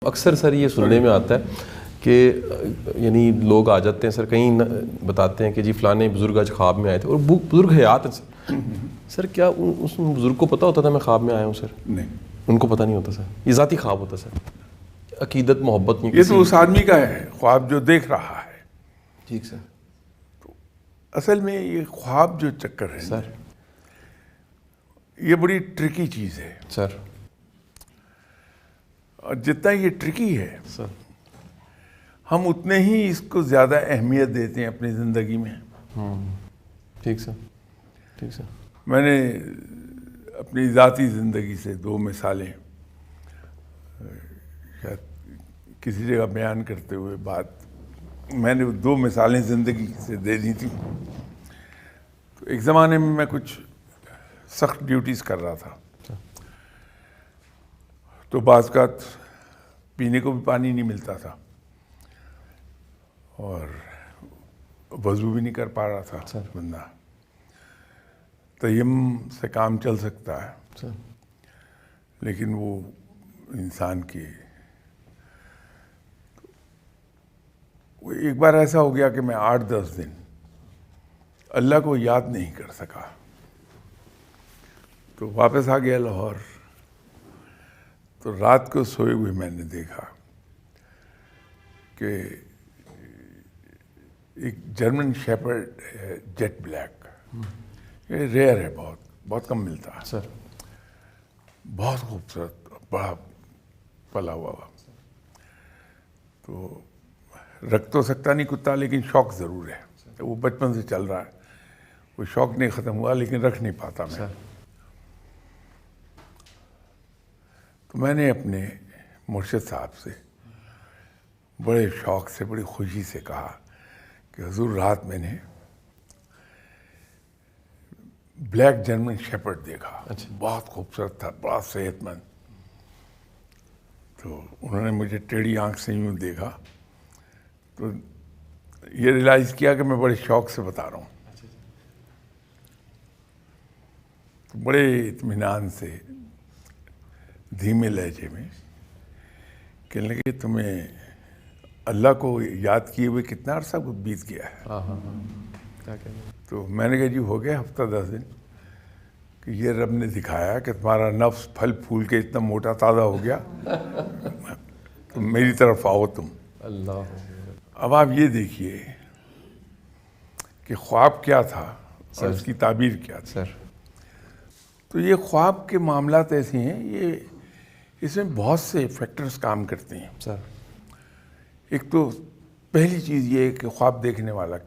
اکثر سر یہ سننے میں آتا ہے کہ یعنی لوگ آ جاتے ہیں سر، کہیں بتاتے ہیں کہ جی فلانے بزرگ آج خواب میں آئے تھے، اور بزرگ حیات ہیں سر. سر کیا اس بزرگ کو پتہ ہوتا تھا میں خواب میں آیا ہوں سر؟ نہیں، ان کو پتہ نہیں ہوتا سر، یہ ذاتی خواب ہوتا سر، عقیدت محبت نہیں. یہ تو اس آدمی کا ہے خواب جو دیکھ رہا ہے. ٹھیک سر. اصل میں یہ خواب جو چکر ہے سر یہ بڑی ٹرکی چیز ہے، سر اور جتنا یہ ٹرکی ہے سر ہم اتنے ہی اس کو زیادہ اہمیت دیتے ہیں اپنی زندگی میں. ٹھیک سر. ٹھیک سر. میں نے اپنی ذاتی زندگی سے 2 مثالیں شاید کسی جگہ بیان کرتے ہوئے میں نے 2 مثالیں زندگی سے دے دی تھیں. تو ایک زمانے میں میں کچھ سخت ڈیوٹیز کر رہا تھا، تو بعض اوقات پینے کو بھی پانی نہیں ملتا تھا اور وضو بھی نہیں کر پا رہا تھا بندہ. تیمم سے کام چل سکتا ہے لیکن وہ انسان کی ایک بار ایسا ہو گیا کہ میں 8-10 دن اللہ کو یاد نہیں کر سکا. تو واپس آ گیا لاہور. تو رات کو سوئے ہوئے میں نے دیکھا کہ ایک جرمن شیپرڈ ہے، جیٹ بلیک، یہ ریئر ہے، بہت کم ملتا ہے سر. بہت خوبصورت، بڑا پلا ہوا. تو رکھ تو سکتا نہیں کتا، لیکن شوق ضرور ہے. وہ بچپن سے چل رہا ہے، وہ شوق نہیں ختم ہوا لیکن رکھ نہیں پاتا میں. تو میں نے اپنے مرشد صاحب سے بڑے شوق سے، بڑی خوشی سے کہا کہ حضور رات میں نے بلیک جرمن شیپرڈ دیکھا، بہت خوبصورت تھا، بڑا صحت مند. تو انہوں نے مجھے ٹیڑھی آنکھ سے یوں دیکھا تو یہ ریلائز کیا کہ میں بڑے شوق سے بتا رہا ہوں. تو بڑے اطمینان سے دھیمے لہجے میں کہنے لگے تمہیں اللہ کو یاد کیے ہوئے کتنا عرصہ بیت گیا ہے؟ تو میں نے کہا جی ہو گیا ہفتہ 10 دن. کہ یہ رب نے دکھایا کہ تمہارا نفس پھل پھول کے اتنا موٹا تازہ ہو گیا، تو میری طرف آؤ تم. اللہ. اب آپ یہ دیکھیے کہ خواب کیا تھا اور اس کی تعبیر کیا تھی. سر تو یہ خواب کے معاملات ایسے ہیں، اس میں بہت سے فیکٹرز کام کرتے ہیں. سر ایک تو پہلی چیز یہ ہے کہ خواب دیکھنے والا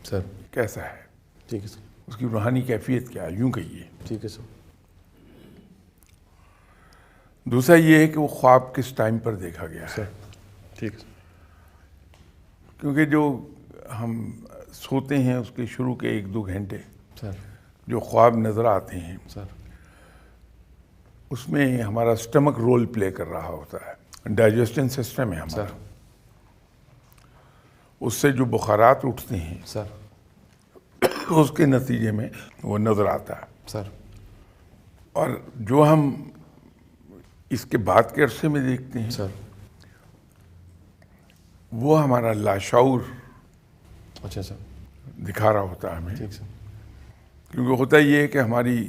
سر کیسا ہے، ٹھیک ہے سر. اس کی روحانی کیفیت کیا ہے، یوں کہیے. ٹھیک ہے سر. دوسرا یہ ہے کہ وہ خواب کس ٹائم پر دیکھا گیا ہے. ٹھیک ہے. کیونکہ جو ہم سوتے ہیں اس کے شروع کے 1-2 گھنٹے سر جو خواب نظر آتے ہیں سر اس میں ہمارا سٹمک رول پلے کر رہا ہوتا ہے، ڈائجسٹن سسٹم ہے ہمارا. اس سے جو بخارات اٹھتے ہیں سر اس کے نتیجے میں وہ نظر آتا ہے. سر اور جو ہم اس کے بعد کے عرصے میں دیکھتے ہیں سر وہ ہمارا لاشعور اچھا سر دکھا رہا ہوتا ہے ہمیں. ٹھیک سر. کیونکہ ہوتا یہ ہے کہ ہماری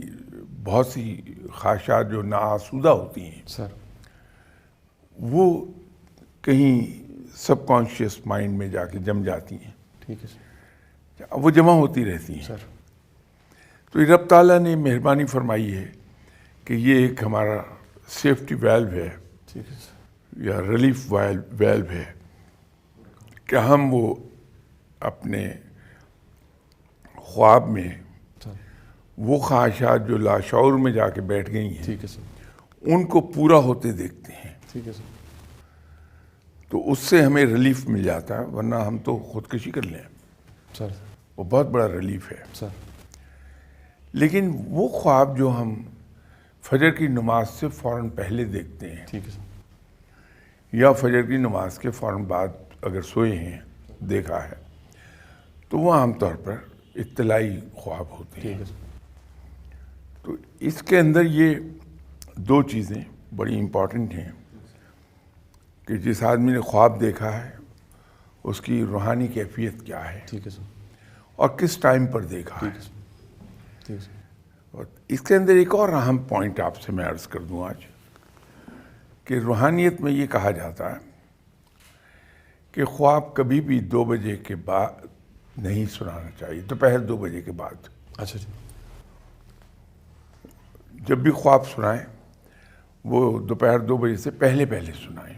بہت سی خواہشات جو ناآسودہ ہوتی ہیں سر وہ کہیں سب کانشیس مائنڈ میں جا کے جم جاتی ہیں. ٹھیک ہے سر. وہ جمع ہوتی رہتی ہیں. سر تو رب تعالیٰ نے مہربانی فرمائی ہے کہ یہ ایک ہمارا سیفٹی ویلو ہے ٹھیک ہے سر. یا ریلیف ویلو ہے کہ ہم وہ اپنے خواب میں وہ خواہشات جو لاشعور میں جا کے بیٹھ گئی ہیں ٹھیک ہے سر. ان کو پورا ہوتے دیکھتے ہیں. ٹھیک ہے سر. تو اس سے ہمیں ریلیف مل جاتا ہے، ورنہ ہم تو خودکشی کر لیں. سر وہ بہت بڑا ریلیف ہے. سر لیکن وہ خواب جو ہم فجر کی نماز سے فوراً پہلے دیکھتے ہیں ٹھیک ہے سر. یا فجر کی نماز کے فوراً بعد اگر سوئے ہیں دیکھا ہے تو وہ عام طور پر اطلاعی خواب ہوتے ہیں. ٹھیک ہے سر. تو اس کے اندر یہ 2 چیزیں بڑی امپورٹنٹ ہیں کہ جس آدمی نے خواب دیکھا ہے اس کی روحانی کیفیت کیا ہے ٹھیک ہے سر. اور کس ٹائم پر دیکھا ہے. ٹھیک ہے سر. اور اس کے اندر ایک اور اہم پوائنٹ آپ سے میں عرض کر دوں آج کہ روحانیت میں یہ کہا جاتا ہے کہ خواب کبھی بھی 2 بجے کے بعد نہیں سنانا چاہیے, دوپہر 2 بجے کے بعد. اچھا جی. جب بھی خواب سنائیں وہ دوپہر 2 بجے سے پہلے سنائیں.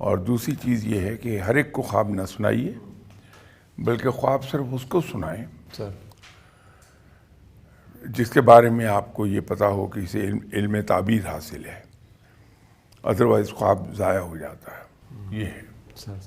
اور دوسری چیز یہ ہے کہ ہر ایک کو خواب نہ سنائیے, بلکہ خواب صرف اس کو سنائیں سر. جس کے بارے میں آپ کو یہ پتا ہو کہ اسے علم تعبیر حاصل ہے, ادروائز خواب ضائع ہو جاتا ہے. یہ ہے سر